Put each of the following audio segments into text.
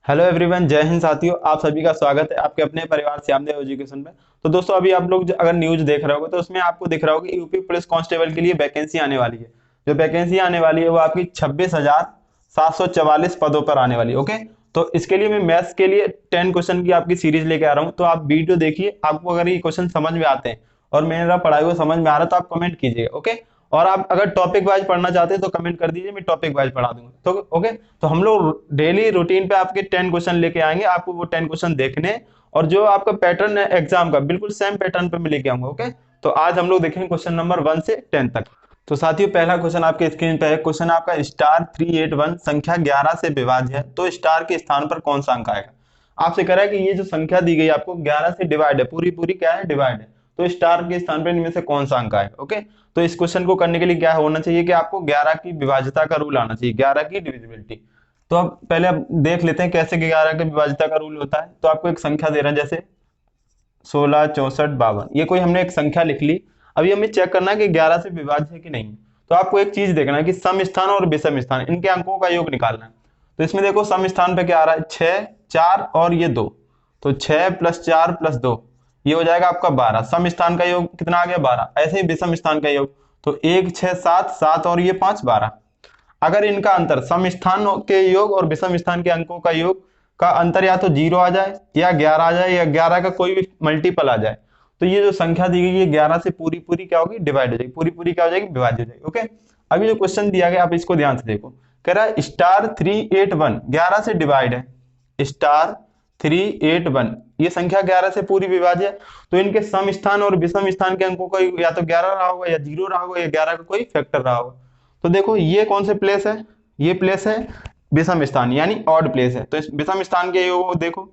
Hello everyone, जय हिंद साथियों। आप सभी का स्वागत है आपके अपने परिवार श्यामदेव एजुकेशन में। तो दोस्तों, अभी आप लोग अगर न्यूज देख रहे होगे तो उसमें आपको दिख रहा होगा कि यूपी पुलिस कांस्टेबल के लिए वैकेंसी आने वाली है। जो वैकेंसी आने वाली है वो आपकी 26,744 पदों पर आने वाली है। ओके, तो इसके लिए मैं मैथ्स के लिए 10 क्वेश्चन की आपकी सीरीज लेके आ रहा हूँ। तो आप वीडियो देखिए, आपको अगर ये क्वेश्चन समझ में आते हैं और मेरा पढ़ाई हुआ समझ में आ रहा है तो आप कमेंट कीजिएगा। ओके, और आप अगर टॉपिक वाइज पढ़ना चाहते हैं तो कमेंट कर दीजिए, मैं टॉपिक वाइज पढ़ा दूंगा। तो ओके, तो हम लोग डेली रूटीन पे आपके 10 क्वेश्चन लेके आएंगे, आपको वो 10 क्वेश्चन देखने और जो आपका पैटर्न है एग्जाम का बिल्कुल सेम पैटर्न पे मैं लेके आऊंगा। ओके, तो आज हम लोग देखेंगे क्वेश्चन नंबर 1 से 10 तक। तो साथियों, पहला क्वेश्चन आपके स्क्रीन पे है। क्वेश्चन आपका स्टार 381 संख्या 11 से विभाज्य है तो स्टार के स्थान पर कौन सा अंक आएगा। आपसे कह रहा है कि ये जो संख्या दी गई आपको 11 से डिवाइड है, पूरी पूरी क्या है, डिवाइड है। तो स्टार के स्थान पर इनमें से कौन सा अंक आएगा। ओके, तो इस क्वेश्चन को करने के लिए क्या होना चाहिए कि आपको 11 की विभाज्यता का रूल आना चाहिए, 11 की डिविजिबिलिटी। तो अब पहले अब देख लेते हैं कैसे 11 की विभाज्यता का रूल होता है। तो आपको एक संख्या दे रहा है, जैसे 16, 64, 52, ये कोई हमने एक संख्या लिख ली। अभी हमें चेक करना है कि 11 से विभाज्य है कि नहीं। तो आपको एक चीज देखना है कि सम स्थान और विषम स्थान, इनके अंकों का योग निकालना है। तो इसमें देखो सम स्थान पे क्या आ रहा है, 6, 4 और ये 2। तो 6 + 4 + 2, ये हो जाएगा आपका 12। सम स्थान का योग कितना आ गया, 12। ऐसे ही विषम स्थान का योग, तो 1, 6, 7, 7 और ये 5, 12। अगर इनका अंतर सम स्थान के योग और विषम स्थान के अंकों का योग का अंतर या तो 0 आ जाए या 11 आ जाए या 11 का कोई भी मल्टीपल आ जाए, तो ये जो संख्या दी गई है 11 से पूरी पूरी क्या होगी, डिवाइड हो जाएगी, पूरी पूरी क्या हो जाएगी, विभाज्य हो जाएगी। ओके, अभी जो क्वेश्चन दिया गया आप इसको ध्यान से देखो। कह रहा है स्टार 381 11 से डिवाइड है, स्टार 381 ये संख्या 11 से पूरी विभाज्य है। तो इनके सम स्थान और विषम स्थान के अंकों का या तो 11 रहा होगा या 0 रहा होगा या 11 का कोई फैक्टर रहा होगा। तो देखो ये कौन से प्लेस है, ये प्लेस है विषम स्थान यानी ऑड प्लेस है। तो इस विषम स्थान के योग देखो,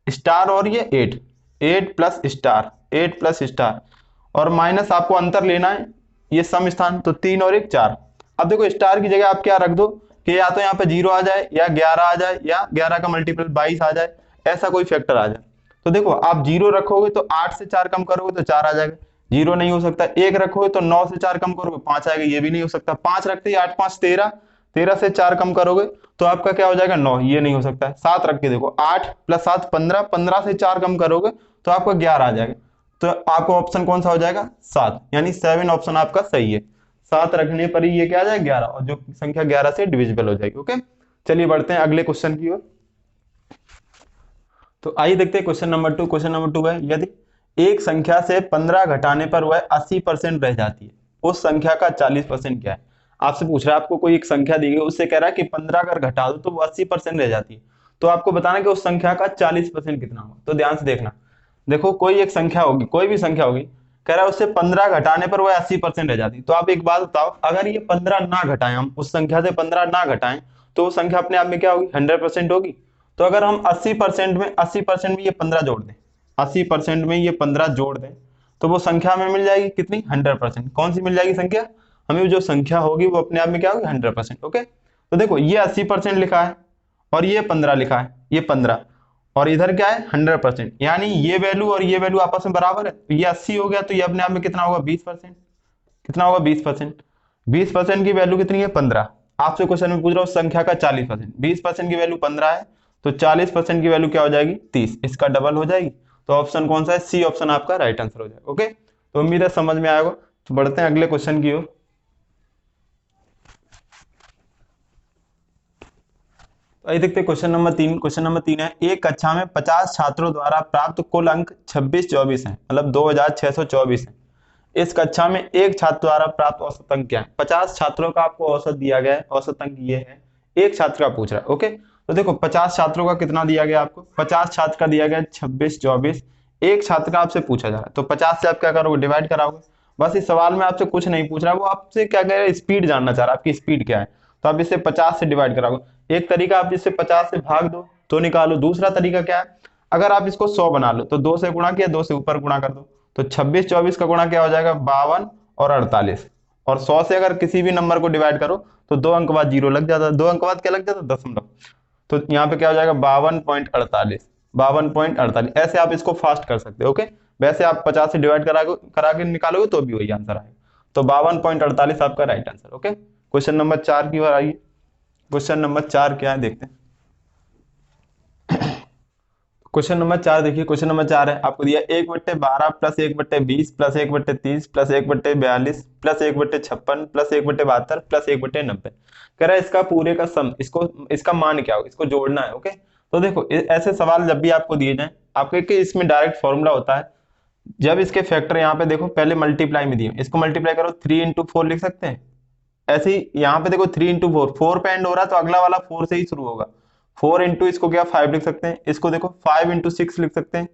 स्टार और ये 8, 8 प्लस स्टार, 8 प्लस स्टार और माइनस आपको अंतर लेना है ये सम स्थान, तो 3 और 1 4। अब देखो स्टार की जगह आप क्या रख दो कि या तो यहाँ पे 0 आ जाए या 11 आ जाए या 11 का मल्टीपल 22 आ जाए, ऐसा कोई फैक्टर आ जाए। तो देखो आप 0 रखोगे तो 8 से 4 कम करोगे तो 4 आ जाएगा, 0 नहीं हो सकता। 1 रखोगे तो 9 से 4 कम करोगे 5 आएगा, ये भी नहीं हो सकता। 5 रखते ही 8 5 13, 13 से 4 कम करोगे तो आपका क्या हो जाएगा, 9, ये नहीं हो सकता है। 7 रख के देखो, 8 + 7 15, 15 से 4 कम करोगे तो आपका 11 आ जाएगा। तो आपको ऑप्शन कौन सा हो जाएगा, 7, यानी 7 ऑप्शन आपका सही है। 7 रखने पर ही ये क्या आ जाएगा, 11, और जो संख्या 11 से डिविजिबल हो जाएगी। ओके, चलिए बढ़ते हैं अगले क्वेश्चन की ओर। तो आइए देखते हैं क्वेश्चन नंबर 2। क्वेश्चन नंबर 2 है, यदि एक संख्या से 15 घटाने पर वह 80% रह जाती है, उस संख्या का 40% क्या है। आपसे पूछ रहा है, आपको कोई एक संख्या दी गई, उससे कह रहा है कि 15 अगर घटा दो तो वो 80% रह जाती है। तो आपको बताना कि उस संख्या का 40% कितना होगा। तो ध्यान से देखना, देखो कोई एक संख्या होगी, कोई भी संख्या होगी, कह रहा है उससे 15 घटाने पर वह 80% रह जाती है। तो आप एक बात बताओ, अगर ये 15 ना घटाएं, हम उस संख्या से 15 ना घटाएं तो वो संख्या अपने आप में क्या होगी, 100% होगी। तो अगर हम 80% में ये 15 जोड़ दें, 80% में ये 15 जोड़ दें तो वो संख्या हमें मिल जाएगी कितनी, 100%। कौन सी मिल जाएगी संख्या, हमें जो संख्या होगी वो अपने आप में क्या होगी, 100%। ओके, तो देखो ये 80% लिखा है और ये 15 लिखा है, ये 15 और इधर क्या है, 100%, यानी ये वैल्यू और ये वैल्यू आपस में बराबर है। तो ये 80 हो गया, तो ये अपने आप में कितना होगा, 20%। कितना होगा, 20%। 20% की वैल्यू कितनी है, 15। आपसे क्वेश्चन में पूछ रहा हूँ संख्या का 40%, 20% की वैल्यू 15 है, तो 40% की वैल्यू क्या हो जाएगी, 30, इसका डबल हो जाएगी। तो ऑप्शन कौन सा है, सी ऑप्शन आपका राइट आंसर हो जाएगा। ओके, तो उम्मीद है समझ में आएगा। तो बढ़ते हैं अगले क्वेश्चन की ओर। तो आइए देखते हैं क्वेश्चन नंबर 3। क्वेश्चन नंबर 3 है, एक कक्षा में 50 छात्रों द्वारा प्राप्त कुल अंक 2624 है, मतलब 2624 है। इस कक्षा में एक छात्र द्वारा प्राप्त औसत अंक क्या है। 50 छात्रों का आपको औसत दिया गया है, औसत अंक ये है, एक छात्र का पूछ रहा है। ओके, तो देखो 50 छात्रों का कितना दिया गया आपको, 50 छात्र का दिया गया 2624, एक छात्र का आपसे पूछा जा रहा है। तो 50 से आप क्या करोगे, डिवाइड कराओगे। बस इस सवाल में आपसे कुछ नहीं पूछ रहा है, वो आपसे क्या कह रहा है, स्पीड जानना चाह रहा है, आपकी स्पीड क्या है। तो आप इसे 50 से डिवाइड कराओगे। एक तरीका आप इसे 50 से भाग दो तो निकालो, दूसरा तरीका क्या है, अगर आप इसको 100 बना लो तो 2 से गुणा किया, 2 से ऊपर गुणा कर दो। तो 26 24 का गुणा क्या हो जाएगा, 52 और 48। और 100 से अगर किसी भी नंबर को डिवाइड करो तो 2 अंक बाद 0 लग जाता है, 2 अंक बाद क्या लग जाता है, दशमलव। तो यहाँ पे क्या हो जाएगा, 52.48, 52.48। ऐसे आप इसको फास्ट कर सकते हो। ओके, वैसे आप 50 से डिवाइड करा के निकालोगे तो भी वही आंसर आएगा। तो 52.48 आपका right answer. Okay, question number 4 की ओर आइए। क्वेश्चन नंबर 4 क्या है देखते हैं। क्वेश्चन नंबर 4 देखिए, क्वेश्चन नंबर 4 है, आपको दिया 1/12 plus 1/20 plus 1/30 plus 1/42 plus 1/56 plus 1/72 plus 1/90। कह रहा है इसका पूरे का सम, इसको इसका मान क्या होगा, इसको जोड़ना है। ओके, तो देखो ऐसे सवाल जब भी आपको दिए जाए, आपके कि इसमें डायरेक्ट फॉर्मूला होता है। जब इसके फैक्टर यहाँ पे देखो पहले मल्टीप्लाई में दिए, इसको मल्टीप्लाई करो 3 × 4 लिख सकते हैं। ऐसे ही यहाँ पे देखो 3 × 4, 4 पे एंड हो रहा है तो अगला वाला 4 से ही शुरू होगा। 4 इंटू इसको क्या 5 लिख सकते हैं, इसको देखो 5 × 6 लिख सकते हैं।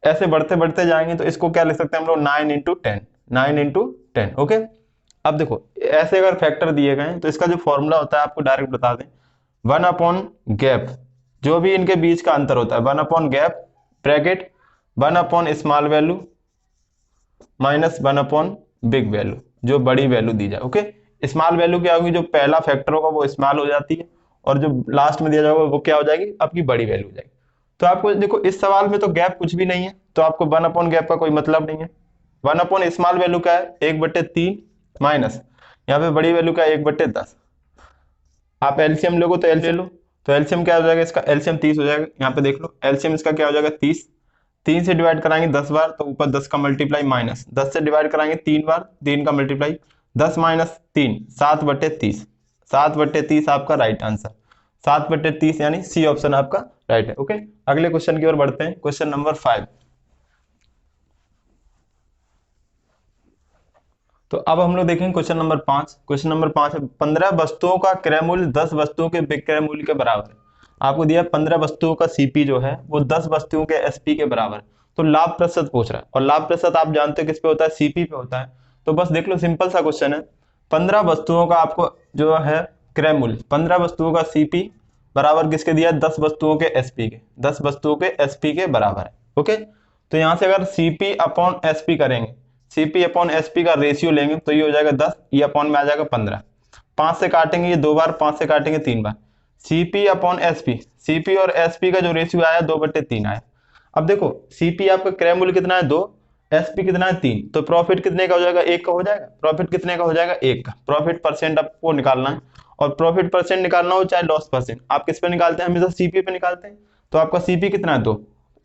ऐसे बढ़ते बढ़ते जाएंगे तो इसको क्या लिख सकते हैं हम लोग 9 × 10, 9 × 10। ओके, अब देखो ऐसे अगर फैक्टर दिए गए हैं तो इसका जो फॉर्मूला होता है आपको डायरेक्ट बता दें, 1/गैप, जो भी इनके बीच का अंतर होता है 1/गैप ब्रैकेट 1/स्मॉल वैल्यू माइनस 1/बिग वैल्यू, जो बड़ी वैल्यू दी जाए। ओके, स्मॉल वैल्यू क्या होगी, जो पहला फैक्टर होगा वो स्मॉल हो जाती है, और जो लास्ट में दिया जाएगा वो क्या हो जाएगी, आपकी बड़ी वैल्यू हो जाएगी। तो आपको देखो इस सवाल में तो गैप कुछ भी नहीं है, तो आपको 1/गैप का कोई मतलब नहीं है। 1/स्मॉल वैल्यू क्या है 1/3 माइनस यहाँ पे बड़ी वैल्यू क्या है 1/10। आप एलसीएम लोगे तो एलसीएम ले लो, तो एलसीएम क्या हो जाएगा, इसका एलसीएम 30 हो जाएगा। यहाँ पे देख लो एलसीएम इसका क्या हो जाएगा 30, 3 से डिवाइड कराएंगे 10 बार तो ऊपर 10 का मल्टीप्लाई माइनस 10 से डिवाइड कराएंगे 3 बार, 3 का मल्टीप्लाई 10 माइनस 3 7/30, 7/30 आपका राइट आंसर, 7/30 यानी सी ऑप्शन आपका राइट है। ओके, अगले क्वेश्चन की ओर बढ़ते हैं, क्वेश्चन नंबर 5। तो अब हम लोग देखेंगे क्वेश्चन नंबर 5। क्वेश्चन नंबर 5 है, 15 वस्तुओं का क्रय मूल्य 10 वस्तुओं के विक्रय मूल्य के बराबर है। आपको दिया 15 वस्तुओं का सीपी जो है वो 10 वस्तुओं के एसपी के बराबर है। तो लाभ प्रतिशत पूछ रहा है, और लाभ प्रतिशत आप जानते हो किस पे होता है, सीपी पे होता है। तो बस देख लो सिंपल सा क्वेश्चन है, 15 वस्तुओं का आपको जो है क्रय मूल्य, 15 वस्तुओं का सीपी बराबर किसके दिया, 10 वस्तुओं के एसपी के, 10 वस्तुओं के एसपी के बराबर है। ओके, तो यहां से अगर सीपी अपॉन एसपी करेंगे, सीपी अपॉन एसपी का रेशियो लेंगे तो ये हो जाएगा 10, ये अपॉन में आ जाएगा 15, 5 से काटेंगे ये 2 बार, 5 से काटेंगे 3 बार, सीपी अपॉन एसपी, सीपी और एसपी का जो रेशियो आया 2/3 आया। अब देखो सीपी आपका क्रय मूल्य कितना है 2, एसपी कितना है 3, तो प्रॉफिट कितने का हो जाएगा, 1 का हो जाएगा। प्रॉफिट कितने का हो जाएगा, 1 का। प्रॉफिट परसेंट आपको निकालना है, और प्रॉफिट परसेंट निकालना हो चाहे लॉस परसेंट, आप किस पे निकालते हैं, हमेशा सीपी पे निकालते हैं। तो आपका सीपी कितना है 2,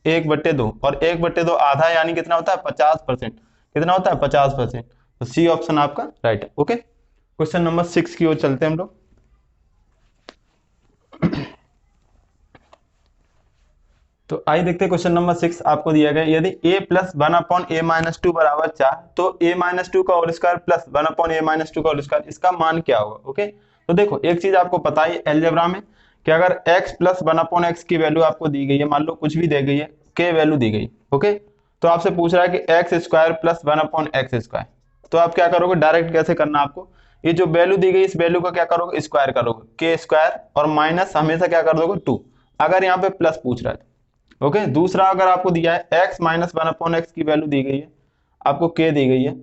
1/2, और 1/2 आधा यानी कितना होता है 50%, कितना होता है 50%। तो सी ऑप्शन आपका राइट है। ओके, क्वेश्चन नंबर 6 की ओर चलते हैं हम लोग। तो आइए देखते हैं क्वेश्चन नंबर 6 आपको दिया गया, यदि a प्लस 1/a-2 बराबर 4 तो a-2 का होल स्क्वायर प्लस 1/a-2 का होल स्क्वायर, इसका मान क्या होगा। ओके, तो देखो एक चीज आपको पता है अलजेब्रा में कि अगर x प्लस 1/x की वैल्यू आपको दी गई है, मान लो कुछ भी दी गई है, k वैल्यू दी गई, ओके, तो आपसे पूछ रहा है कि x² प्लस 1/x², तो आप क्या करोगे, डायरेक्ट कैसे करना आपको, ये जो वैल्यू दी गई इस वैल्यू का क्या करोगे, स्क्वायर करोगे, k² और माइनस हमेशा क्या कर दोगे 2, अगर यहाँ पे प्लस पूछ रहा है। ओके, दूसरा अगर आपको दिया है x माइनस 1/x की वैल्यू दी गई है, आपको k दी गई है,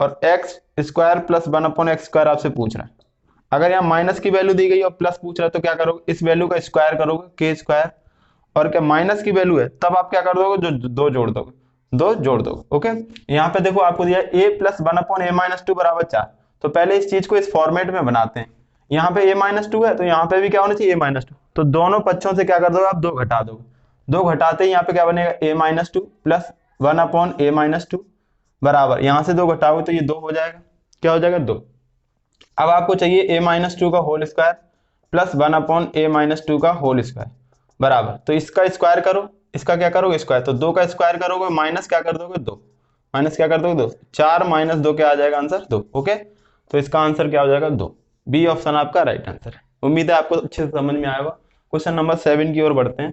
और x² प्लस 1/x² आपसे पूछ रहा है, अगर यहाँ माइनस की वैल्यू दी गई और प्लस पूछ रहा है तो क्या करोगे, इस वैल्यू का स्क्वायर करोगे k², और क्या माइनस की वैल्यू है तब आप क्या कर दोगे, जो दो जोड़ दोगे, दो जोड़ दोगे। ओके, यहाँ पे देखो आपको दिया a प्लस 1/a-2 बराबर 4, तो पहले इस चीज को इस फॉर्मेट में बनाते हैं। यहाँ पे a-2 है तो यहाँ पे भी क्या होना चाहिए a-2, तो दोनों पक्षों से क्या कर दोगे आप 2 घटा दोगे, 2 घटाते ही यहाँ पे क्या बनेगा a-2 प्लस 1/a-2 बराबर, यहाँ से 2 घटाओगे तो ये 2 हो जाएगा, क्या हो जाएगा 2। अब आपको चाहिए a-2 का होल स्क्वायर प्लस 1/a-2 का होल स्क्वायर बराबर, तो इसका स्क्वायर करो, इसका क्या करोगे स्क्वायर, तो 2 का स्क्वायर करोगे माइनस क्या कर दोगे 2, माइनस क्या कर दोगे 2, 4 माइनस 2 क्या आ जाएगा आंसर 2। ओके, तो इसका आंसर क्या हो जाएगा 2, बी ऑप्शन आपका राइट आंसर है। उम्मीद है आपको अच्छे से समझ में आएगा। क्वेश्चन नंबर 7 की ओर बढ़ते हैं।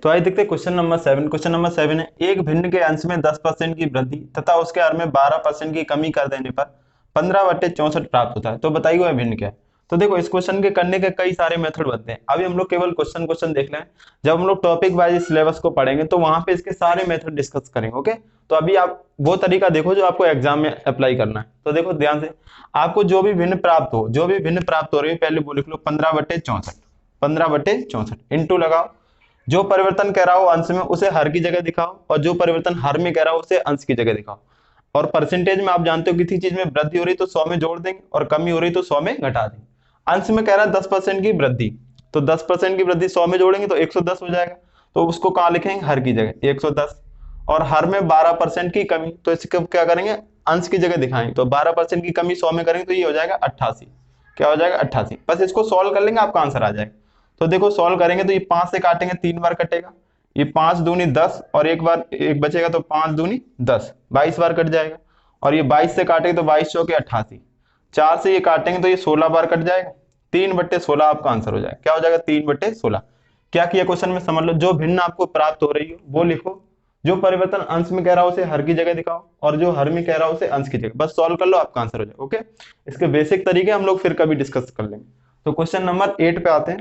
तो आइए देखते हैं क्वेश्चन नंबर 7। क्वेश्चन नंबर 7 है, एक भिन्न के अंश में 10% की वृद्धि तथा उसके हर में 12% की कमी कर देने पर 15/64 प्राप्त होता है। तो बताइए वह भिन्न क्या है। तो देखो इस क्वेश्चन के करने के कई सारे मेथड बनते हैं, अभी हम लोग केवल क्वेश्चन देख लें, जब हम लोग टॉपिक वाइज सिलेबस को पढ़ेंगे तो वहां पे इसके सारे मेथड डिस्कस करेंगे। ओके, तो अभी आप वो तरीका देखो जो आपको एग्जाम में अप्लाई करना है। तो देखो ध्यान से, आपको जो भी भिन्न प्राप्त हो, जो भी भिन्न प्राप्त हो रही है पहले वो लिख लो 15/64, 15/64 इंटू लगाओ, जो परिवर्तन कह रहा हो अंश में उसे हर की जगह दिखाओ, और जो परिवर्तन हर में कह रहा हो उसे अंश की जगह दिखाओ। और परसेंटेज में आप जानते हो किसी चीज में वृद्धि हो रही तो 100 में जोड़ देंगे और कमी हो रही तो 100 में घटा देंगे। अंश में कह रहा है 10% की वृद्धि, तो 10% की वृद्धि 100 में जोड़ेंगे तो 110 हो जाएगा, तो उसको कहाँ लिखेंगे, हर की जगह 110। और हर में 12% की कमी, तो इसको क्या करेंगे, अंश की जगह दिखाएंगे, तो 12% की कमी 100 में करेंगे तो ये हो जाएगा 88। क्या हो जाएगा, 88। बस इसको सॉल्व कर लेंगे आपका आंसर आ जाएगा। तो देखो सॉल्व करेंगे तो ये 5 से काटेंगे 3 बार कटेगा, ये 5 दूनी 10 और एक बार एक बचेगा तो 5 दूनी 10, 22 बार कट जाएगा। और ये 22 से काटेंगे तो 22 चौके 88, 4 से ये काटेंगे तो ये 16 बार कट जाएगा, 3/16 आपका आंसर हो जाएगा। क्या हो जाएगा, 3/16। क्या किया क्वेश्चन में समझ लो, जो भिन्न आपको प्राप्त हो रही हो वो लिखो, जो परिवर्तन अंश में कह रहा हो उसे हर की जगह दिखाओ, और जो हर में कह रहा हो उसे अंश की जगह, बस सॉल्व कर लो आपका आंसर हो जाएगा। ओके, इसके बेसिक तरीके हम लोग फिर कभी डिस्कस कर लेंगे। तो क्वेश्चन नंबर 8 पे आते हैं।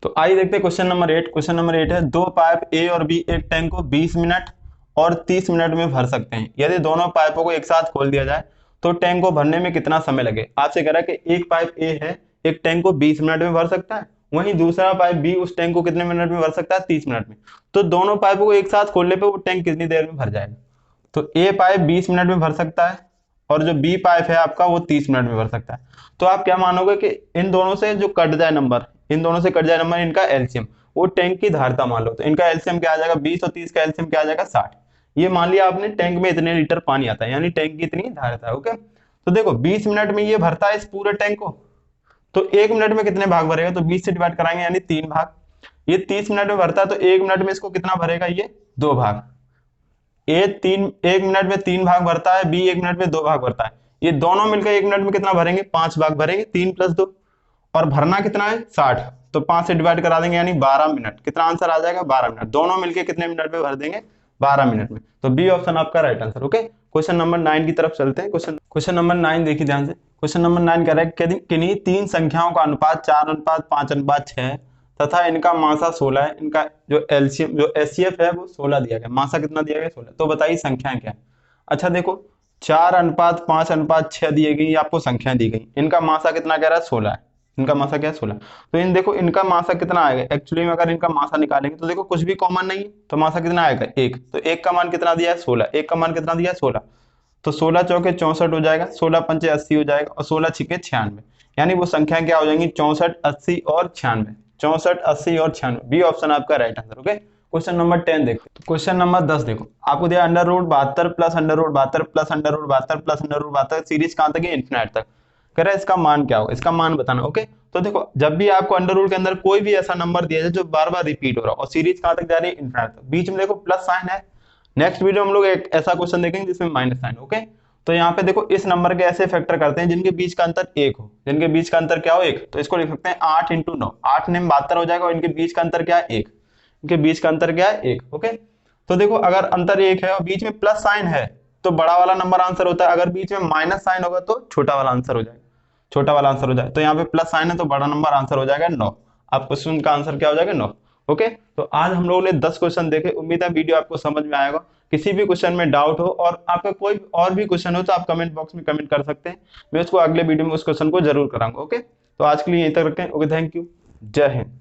तो आइए देखते हैं क्वेश्चन नंबर 8। क्वेश्चन नंबर 8 है, दो पाइप ए और बी एक टैंक को 20 मिनट और 30 मिनट में भर सकते हैं। यदि दोनों पाइपों को एक साथ खोल दिया जाए तो टैंक को भरने में कितना समय लगे। आपसे कह रहा है कि एक पाइप ए है, एक टैंक को 20 मिनट में भर सकता है, वहीं दूसरा पाइप बी उस टैंक को कितने मिनट में भर सकता है, 30 मिनट में। तो दोनों पाइपों को एक साथ खोलने पे वो टैंक कितनी देर में भर जाएगा। तो ए पाइप 20 मिनट में भर सकता है और जो बी पाइप है आपका वो 30 मिनट में भर सकता है। तो आप क्या मानोगे कि इन दोनों से जो कट जाए नंबर, इन दोनों से कट जाए नंबर, इनका एलसीएम, वो टैंक की धारिता मान लो, तो इनका एलसीएम क्या आ जाएगा, 20 और 30 का एलसीएम क्या आ जाएगा, 60। ये मान लिया आपने टैंक में इतने लीटर पानी आता है, यानी टैंक की इतनी धारिता है। ओके, तो देखो 20 मिनट में ये भरता है इस पूरे टैंक को, तो 1 मिनट में कितने भाग भरेगा, तो 20 से डिवाइड कराएंगे यानी 3 भाग। ये 30 मिनट में भरता है तो 1 मिनट में इसको कितना भरेगा, ये 2 भाग। एक मिनट में 3 भाग भरता है, बी 1 मिनट में 2 भाग भरता है। ये दोनों मिलकर 1 मिनट में कितना भरेंगे, 5 भाग भरेंगे, 3 + 2। और भरना कितना है, 60, तो 5 से डिवाइड करा देंगे यानी 12 मिनट। कितना आंसर आ जाएगा, 12 मिनट। दोनों मिलके कितने मिनट में भर देंगे, 12 मिनट में। तो बी ऑप्शन आपका right answer. Okay, question number 9 की तरफ चलते हैं। क्वेश्चन नंबर 9 देखिए ध्यान से। क्वेश्चन नंबर 9 कह रहा है कि किन्हीं तीन संख्याओं का अनुपात 4:5:6 तथा इनका मासा 16 है। इनका जो एलसीएम जो एचसीएफ है वो 16 दिया गया, मासा कितना दिया गया, 16। तो बताइए संख्याएं क्या है। अच्छा देखो 4:5:6 दिए गई, आपको संख्याएं दी गई, इनका मासा कितना कह रहा है, 16 है। इनका मासा क्या है, 16। तो इन देखो इनका मासा कितना आएगा, एक्चुअली में अगर इनका मासा निकालेंगे तो देखो कुछ भी कॉमन नहीं है, तो मासा कितना आएगा, 1। तो 1 का मान कितना दिया है, 16। 1 का मान कितना दिया है, 16। तो 16 चौके 64 हो जाएगा, 16 पंचे 80 हो जाएगा, और 16 छिके 96, यानी वो संख्या क्या हो जाएंगी, 64, 80 और 96। 64, 80 और 96, बी ऑप्शन आपका right answer. Okay, question number 10 देखो। तो क्वेश्चन नंबर 10 देखो, आपको दिया √72 प्लस √72 प्लस √72 प्लस √72 सीरीज कहां तक है, इन्फिनिट तक। कह रहा है इसका मान क्या होगा, इसका मान बताना। ओके, तो देखो जब भी आपको अंडर रूट के अंदर कोई भी ऐसा नंबर दिया जाए जो बार बार रिपीट हो रहा हो और सीरीज कहां तक जा रही है, इन्फिनिट तक, बीच में देखो प्लस साइन है। नेक्स्ट वीडियो हम लोग एक ऐसा क्वेश्चन देखेंगे जिसमें माइनस साइन। ओके, तो यहाँ पे देखो इस नंबर के ऐसे फैक्टर करते हैं जिनके बीच का अंतर 1 हो, जिनके बीच का अंतर क्या हो, 1। तो इसको लिख सकते हैं 8 × 9, 8 ने 72 हो जाएगा, और इनके बीच का अंतर क्या है, 1। इनके बीच का अंतर क्या है, 1। ओके, तो देखो अगर अंतर 1 है और बीच में प्लस साइन है तो बड़ा वाला नंबर आंसर होता है, अगर बीच में माइनस साइन होगा तो छोटा वाला आंसर हो जाएगा, छोटा वाला आंसर हो जाएगा। तो यहाँ पे प्लस साइन है तो बड़ा नंबर आंसर हो जाएगा 9। आप क्वेश्चन का आंसर क्या हो जाएगा, 9। ओके, तो आज हम लोगों ने 10 क्वेश्चन देखे, उम्मीद है वीडियो आपको समझ में आएगा। किसी भी क्वेश्चन में डाउट हो और आपका कोई और भी क्वेश्चन हो तो आप कमेंट बॉक्स में कमेंट कर सकते हैं, मैं उसको अगले वीडियो में उस क्वेश्चन को जरूर कराऊंगा। ओके, तो आज के लिए यहीं तक रखें। ओके, थैंक यू, जय हिंद।